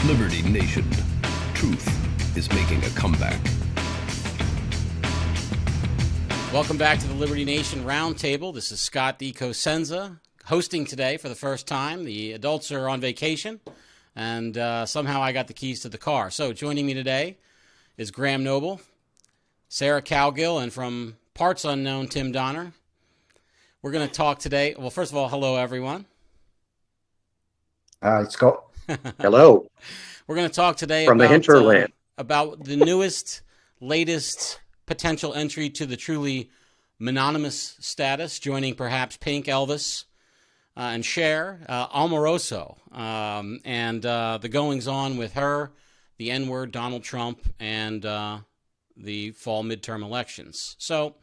Liberty Nation. Truth is making a comeback. Welcome back to the Liberty Nation Roundtable. This is Scott DiCosenza hosting today for the first time. The adults are on vacation, and somehow I got the keys to the car. So joining me today is Graham Noble, Sarah Cowgill, and from parts unknown, Tim Donner. We're going to talk today. Well, first of all, hello, everyone. Hi, Scott. Hello. We're going to talk today from the hinterland about the newest, latest potential entry to the truly mononymous status, joining perhaps Pink, Elvis, and Cher, Omarosa, and the goings-on with her, the N-word, Donald Trump, and the fall midterm elections. So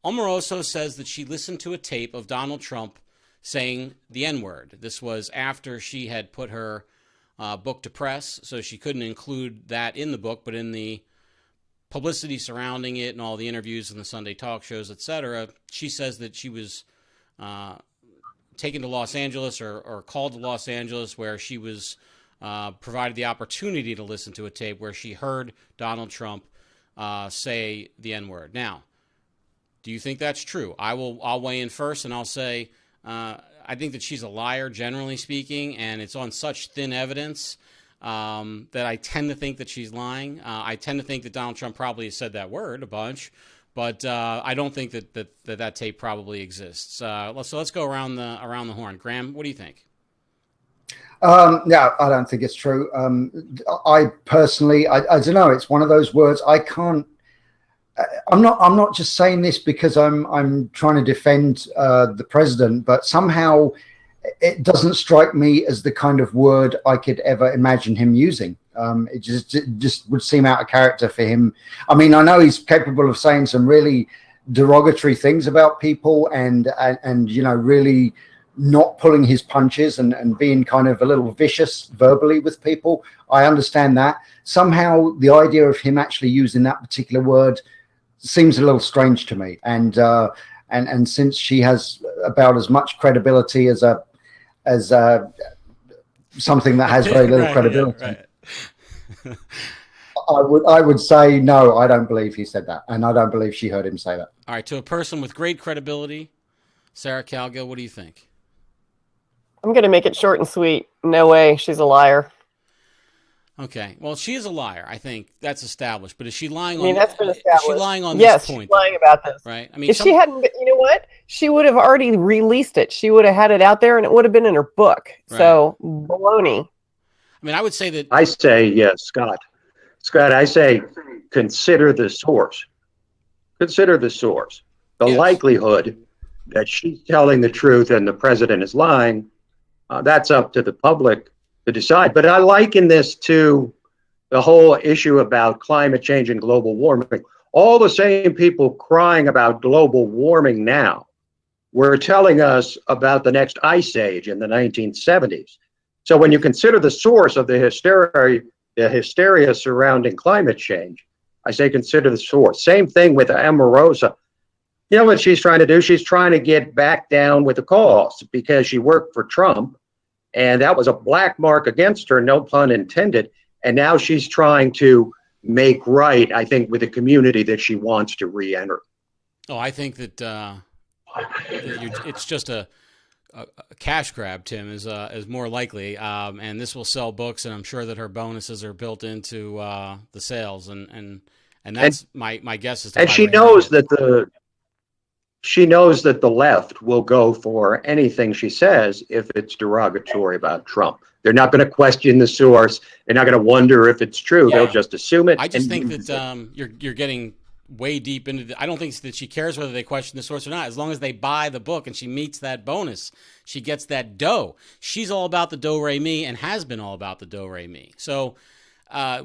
Omarosa says that she listened to a tape of Donald Trump saying the N-word. This was after she had put her book to press, so she couldn't include that in the book, but in the publicity surrounding it and all the interviews and the Sunday talk shows, etc., she says that she was taken to Los Angeles or called to Los Angeles, where she was provided the opportunity to listen to a tape where she heard Donald Trump say the N-word. Now, do you think that's true? I'll weigh in first, and I'll say I think that she's a liar, generally speaking, and it's on such thin evidence that I tend to think that she's lying. I tend to think that Donald Trump probably has said that word a bunch, but I don't think that tape probably exists. So let's go around the horn. Graham, what do you think? No, I don't think it's true. I personally, I don't know. It's one of those words I can't. I'm not just saying this because I'm trying to defend the president, but somehow it doesn't strike me as the kind of word I could ever imagine him using. It just would seem out of character for him. I mean, I know he's capable of saying some really derogatory things about people and you know, really not pulling his punches and being kind of a little vicious verbally with people. I understand that. Somehow the idea of him actually using that particular word seems a little strange to me, and since she has about as much credibility as something that has very little credibility, right. I would say no. I don't believe he said that, and I don't believe she heard him say that. All right, to a person with great credibility, Sarah Cowgill, what do you think? I'm going to make it short and sweet. No way, she's a liar. Okay, well, she is a liar. I think that's established. But is she lying? That's been established. Is she lying on yes, this point? She's lying about this. Right. I mean, if she hadn't, you know what? She would have already released it. She would have had it out there, and it would have been in her book. Right. So baloney. I mean, I would say that. I say yes, Scott. Scott, I say consider the source. Consider the source. The likelihood that she's telling the truth and the president is lying, that's up to the public to decide. But I liken this to the whole issue about climate change and global warming. All the same people crying about global warming now were telling us about the next ice age in the 1970s. So when you consider the source of the hysteria surrounding climate change, I say consider the source. Same thing with Omarosa. You know what she's trying to do? She's trying to get back down with the cause because she worked for Trump, and that was a black mark against her, no pun intended. And now she's trying to make right, I think, with the community that she wants to re-enter. Oh, I think that it's just a cash grab, Tim, is more likely. And this will sell books, and I'm sure that her bonuses are built into the sales. And that's my guess. And she knows that she knows that the left will go for anything she says if it's derogatory about Trump. They're not going to question the source. They're not going to wonder if it's true. Yeah. They'll just assume it. I just think that you're getting way deep into I don't think that she cares whether they question the source or not. As long as they buy the book and she meets that bonus, she gets that dough. She's all about the do-re-mi and has been all about the do-re-mi. So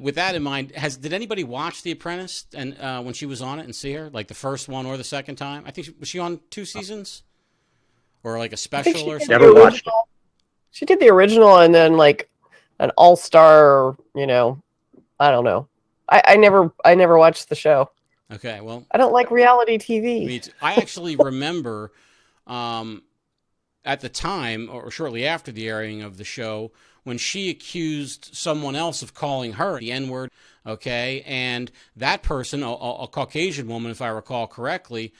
with that in mind, did anybody watch The Apprentice and when she was on it and see her, like the first one or the second time? I think was she on 2 seasons or like a special or something? Never watched it. She did the original and then like an all-star, you know, I don't know. I never watched the show. Okay, well, I don't like reality TV. I actually remember at the time, or shortly after the airing of the show, when she accused someone else of calling her the N-word, okay, and that person, a Caucasian woman, if I recall correctly,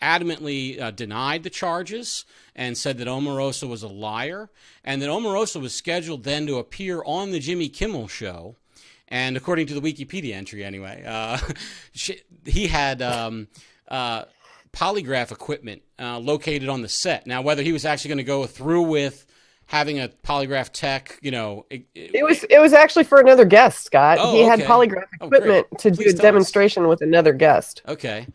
adamantly denied the charges and said that Omarosa was a liar, and that Omarosa was scheduled then to appear on the Jimmy Kimmel show. And according to the Wikipedia entry, anyway, he had polygraph equipment located on the set. Now, whether he was actually going to go through with having a polygraph tech, it was actually for another guest, Scott. Oh, he had okay. polygraph equipment to Please do a tell us. demonstration with another guest. Okay.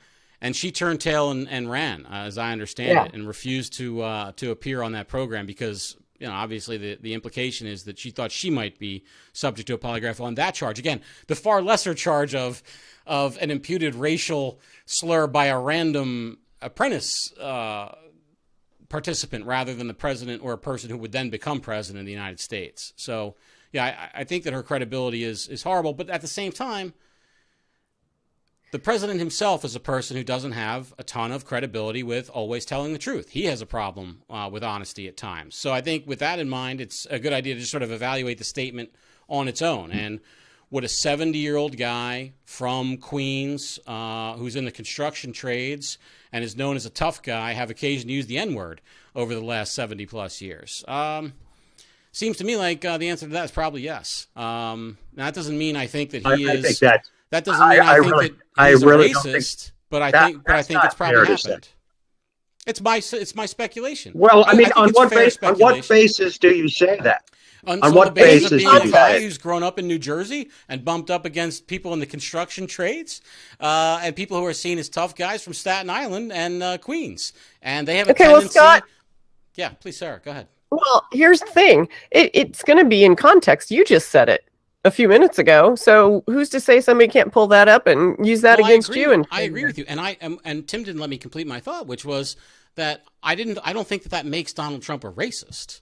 And she turned tail and ran, as I understand it, and refused to appear on that program because, obviously the implication is that she thought she might be subject to a polygraph on that charge. Again, the far lesser charge of an imputed racial slur by a random apprentice participant rather than the president or a person who would then become president of the United States. So, yeah, I think that her credibility is horrible. But at the same time, the president himself is a person who doesn't have a ton of credibility with always telling the truth. He has a problem with honesty at times. So I think with that in mind, it's a good idea to just sort of evaluate the statement on its own. And would a 70-year-old guy from Queens who's in the construction trades and is known as a tough guy have occasion to use the N-word over the last 70-plus years? Seems to me like the answer to that is probably yes. Now, that doesn't mean I think that he is... That doesn't mean I think that he's a racist, but I think it's probably happened. It's my speculation. Well, I mean, on what basis do you say that? On what basis of being a guy who's grown up in New Jersey and bumped up against people in the construction trades and people who are seen as tough guys from Staten Island and Queens, and they have a tendency. Well, Scott, yeah, please, Sarah, go ahead. Well, here's the thing: it's going to be in context. You just said it a few minutes ago, so who's to say somebody can't pull that up and use that against you? And I agree with you, and Tim didn't let me complete my thought, which was that I don't think that makes Donald Trump a racist.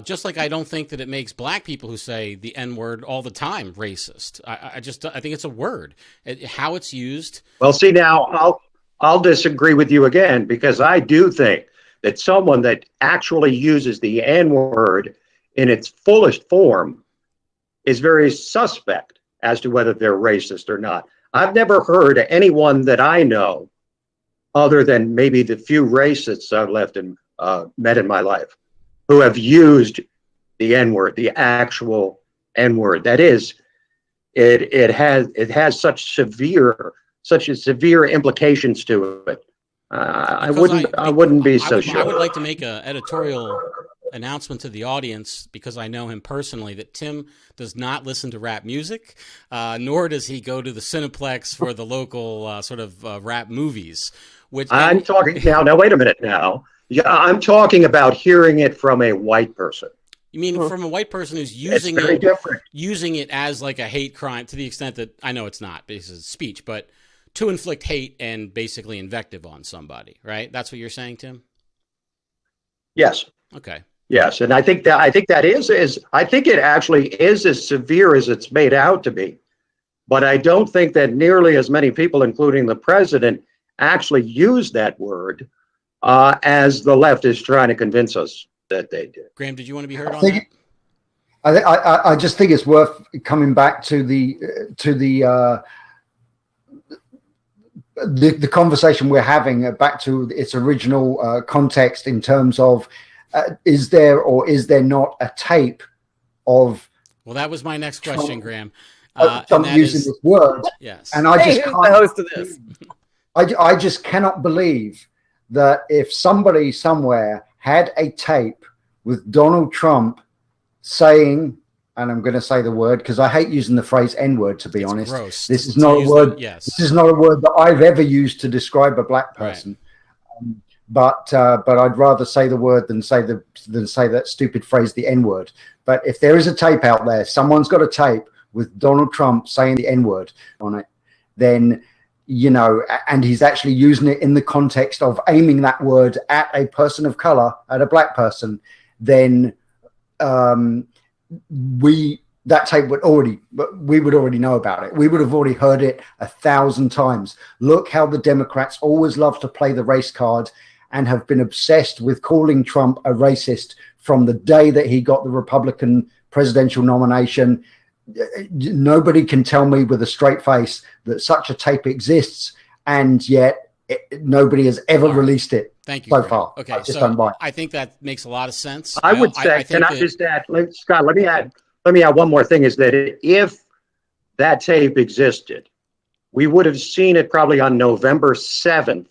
Just like I don't think that it makes black people who say the N-word all the time racist. I think it's a word. How it's used. Well, see, now I'll disagree with you again, because I do think that someone that actually uses the N-word in its fullest form is very suspect as to whether they're racist or not. I've never heard anyone that I know, other than maybe the few racists I've met in my life, who have used the N-word, the actual N-word. That is, it has such severe implications to it. I wouldn't be so sure. I would like to make an editorial announcement to the audience, because I know him personally, that Tim does not listen to rap music, nor does he go to the Cineplex for the local sort of rap movies. I'm talking now. Now, wait a minute. Now, yeah, I'm talking about hearing it from a white person. You mean from a white person who's using it as like a hate crime, to the extent that I know it's not because it's speech, but to inflict hate and basically invective on somebody, right? That's what you're saying, Tim? Yes. Okay. Yes, and I think that I think it actually is as severe as it's made out to be, but I don't think that nearly as many people, including the president, actually use that word as the left is trying to convince us that they do. Graham, did you want to be heard on that? I just think it's worth coming back to the conversation we're having, back to its original context in terms of is there or is there not a tape of? Well, that was my next question, Graham. Using this word. Yes. And I just can't. The host of this. I just cannot believe that if somebody somewhere had a tape with Donald Trump saying, and I'm going to say the word because I hate using the phrase N-word, to be honest. Gross. This is not a word. Yes. This is not a word that I've ever used to describe a black person. Right. But I'd rather say the word than say that stupid phrase, the N-word. But if there is a tape out there, someone's got a tape with Donald Trump saying the N-word on it, then, and he's actually using it in the context of aiming that word at a person of color, at a black person, then we would already know about it. We would have already heard it 1,000 times. Look how the Democrats always love to play the race card and have been obsessed with calling Trump a racist from the day that he got the Republican presidential nomination. Nobody can tell me with a straight face that such a tape exists, and yet nobody has ever released it. Thank you so Graham. far. Okay, Just don't buy it. I think that makes a lot of sense. I would say, can I just add, Scott? Let me add one more thing. Is that if that tape existed, we would have seen it probably on November 7th,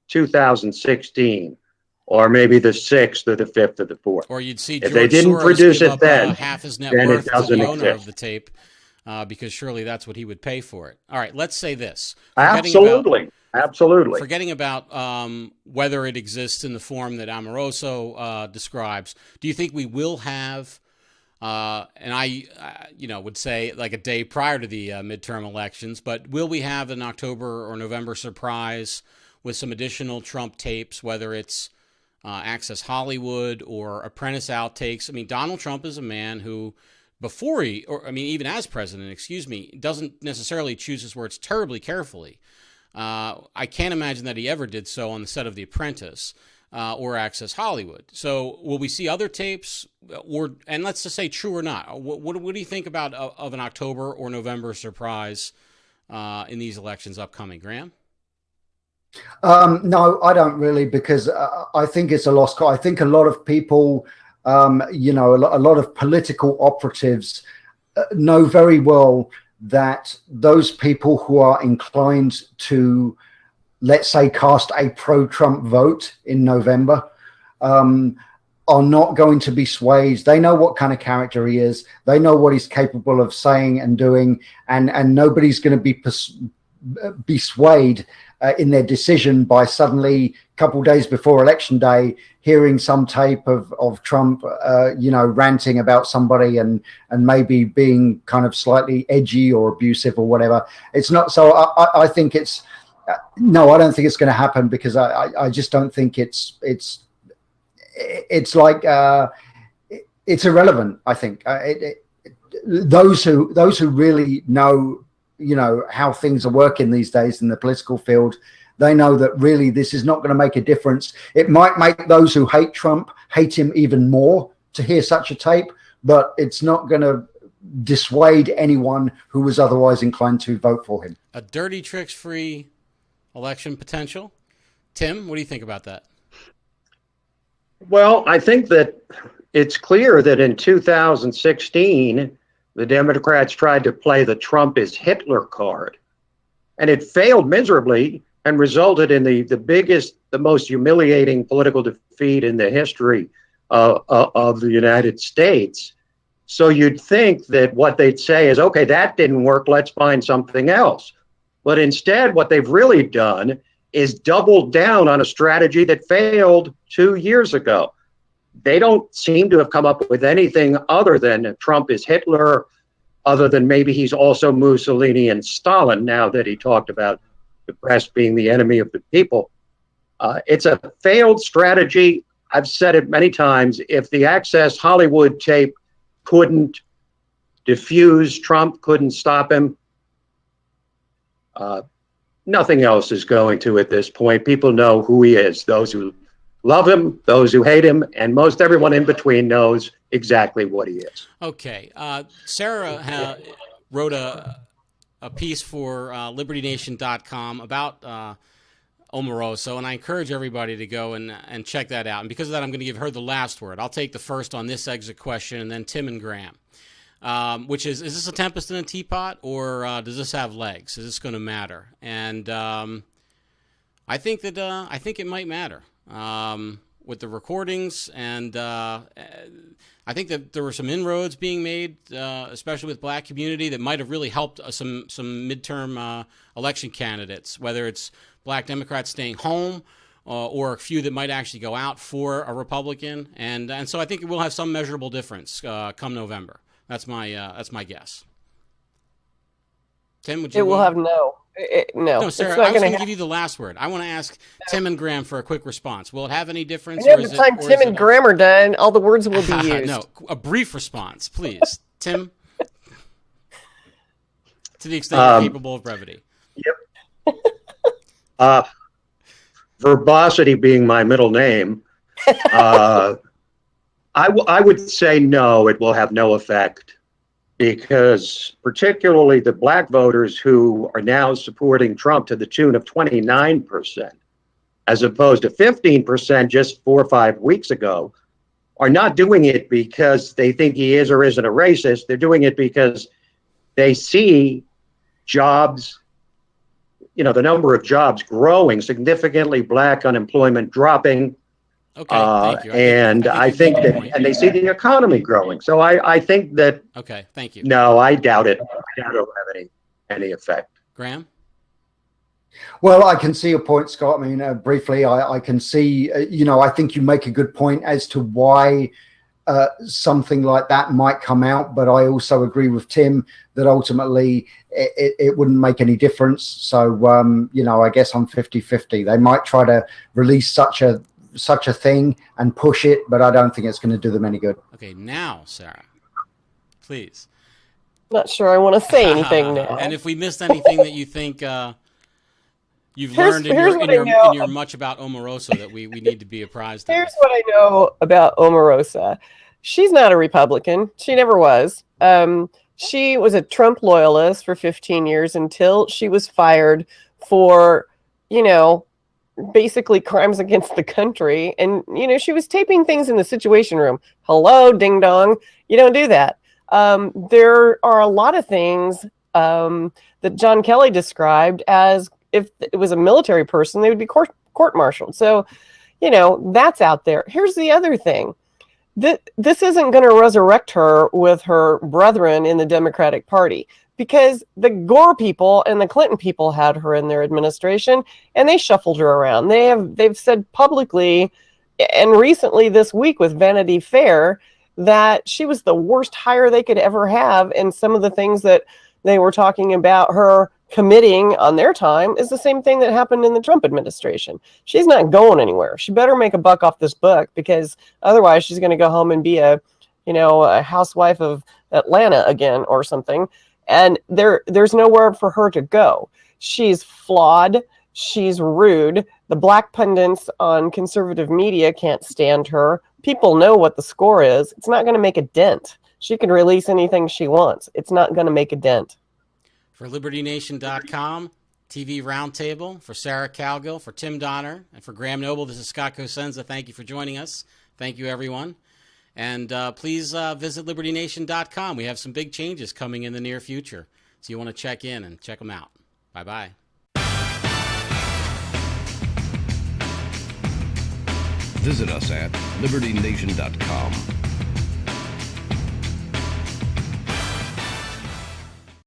2016, or maybe the 6th or the 5th or the 4th. Or you'd see if George they didn't Soros produce give it up, then, half his net then worth it to the doesn't owner exist. of the tape, because surely that's what he would pay for it. All right, let's say this. Absolutely. Forgetting about whether it exists in the form that Omarosa describes, do you think we will have, and I would say like a day prior to the midterm elections, but will we have an October or November surprise with some additional Trump tapes, whether it's Access Hollywood or Apprentice outtakes? I mean, Donald Trump is a man who, even as president, doesn't necessarily choose his words terribly carefully. I can't imagine that he ever did so on the set of The Apprentice or Access Hollywood. So will we see other tapes, and let's just say true or not? What do you think about of an October or November surprise in these elections upcoming, Graham? No, I don't really, because I think it's a lost cause. I think a lot of people, a lot of political operatives know very well that those people who are inclined to, let's say, cast a pro-Trump vote in November are not going to be swayed. They know what kind of character he is. They know what he's capable of saying and doing, and nobody's going to be swayed in their decision by suddenly, a couple of days before election day, hearing some tape of Trump, ranting about somebody and maybe being kind of slightly edgy or abusive or whatever. It's not. So I think it's no. I don't think it's going to happen, because I just don't think it's like it's irrelevant. I think those who really know, how things are working these days in the political field, they know that really this is not going to make a difference. It might make those who hate Trump hate him even more to hear such a tape, but it's not going to dissuade anyone who was otherwise inclined to vote for him. A dirty tricks-free election potential. Tim, what do you think about that? Well, I think that it's clear that in 2016, the Democrats tried to play the Trump is Hitler card, and it failed miserably and resulted in the biggest, the most humiliating political defeat in the history of the United States. So you'd think that what they'd say is, okay, that didn't work, let's find something else. But instead, what they've really done is doubled down on a strategy that failed 2 years ago. They don't seem to have come up with anything other than Trump is Hitler, other than maybe he's also Mussolini and Stalin, now that he talked about the press being the enemy of the people. It's a failed strategy. I've said it many times. If the Access Hollywood tape couldn't diffuse Trump, couldn't stop him, nothing else is going to at this point. People know who he is. Those who love him, those who hate him, and most everyone in between knows exactly what he is. Okay. Sarah wrote a piece for LibertyNation.com about Omarosa, and I encourage everybody to go and check that out. And because of that, I'm going to give her the last word. I'll take the first on this exit question, and then Tim and Graham, which is this a tempest in a teapot, or does this have legs? Is this going to matter? And I think it might matter. With the recordings, and I think that there were some inroads being made, especially with black community, that might have really helped some midterm election candidates, whether it's black Democrats staying home or a few that might actually go out for a Republican, and so I think it will have some measurable difference come November. That's my guess. Tim, would you? It will have no. No, Sarah, I was going to give you the last word. I want to ask Tim and Graham for a quick response. Will it have any difference? By the time Tim and Graham are done, all the words will be used. No, a brief response, please. Tim, to the extent you're capable of brevity. Yep. verbosity being my middle name, I would say no, it will have no effect, because particularly the black voters who are now supporting Trump to the tune of 29%, as opposed to 15% just 4 or 5 weeks ago, are not doing it because they think he is or isn't a racist. They're doing it because they see jobs, the number of jobs growing significantly, black unemployment dropping. Okay, thank you. I think you that, and they see the economy growing. So I think that. Okay, thank you. No, I doubt it. I doubt it'll have any effect. Graham? Well, I can see your point, Scott. I mean, briefly, I can see, I think you make a good point as to why something like that might come out. But I also agree with Tim that ultimately it wouldn't make any difference. So, I guess I'm 50-50. They might try to release such a thing and push it, but I don't think it's going to do them any good. Okay, now, Sarah, please. Not sure I want to say anything now. And if we missed anything that you think you've learned in your Much About Omarosa that we need to be apprised of. Here's what I know about Omarosa. She's not a Republican. She never was. She was a Trump loyalist for 15 years until she was fired for, basically crimes against the country. And, she was taping things in the Situation Room. Hello, ding dong. You don't do that. There are a lot of things that John Kelly described as if it was a military person, they would be court-martialed. So, that's out there. Here's the other thing. This isn't going to resurrect her with her brethren in the Democratic Party, because the Gore people and the Clinton people had her in their administration and they shuffled her around. They've said publicly and recently this week with Vanity Fair that she was the worst hire they could ever have. And some of the things that they were talking about her committing on their time is the same thing that happened in the Trump administration. She's not going anywhere. She better make a buck off this book, because otherwise she's going to go home and be a housewife of Atlanta again or something. And there's nowhere for her to go. She's flawed. She's rude. The black pundits on conservative media can't stand her. People know what the score is. It's not going to make a dent. She can release anything she wants. It's not going to make a dent. For LibertyNation.com, TV Roundtable, for Sarah Cowgill, for Tim Donner, and for Graham Noble, this is Scott Cosenza. Thank you for joining us. Thank you, everyone. And please visit LibertyNation.com. We have some big changes coming in the near future, so you want to check in and check them out. Bye-bye. Visit us at LibertyNation.com.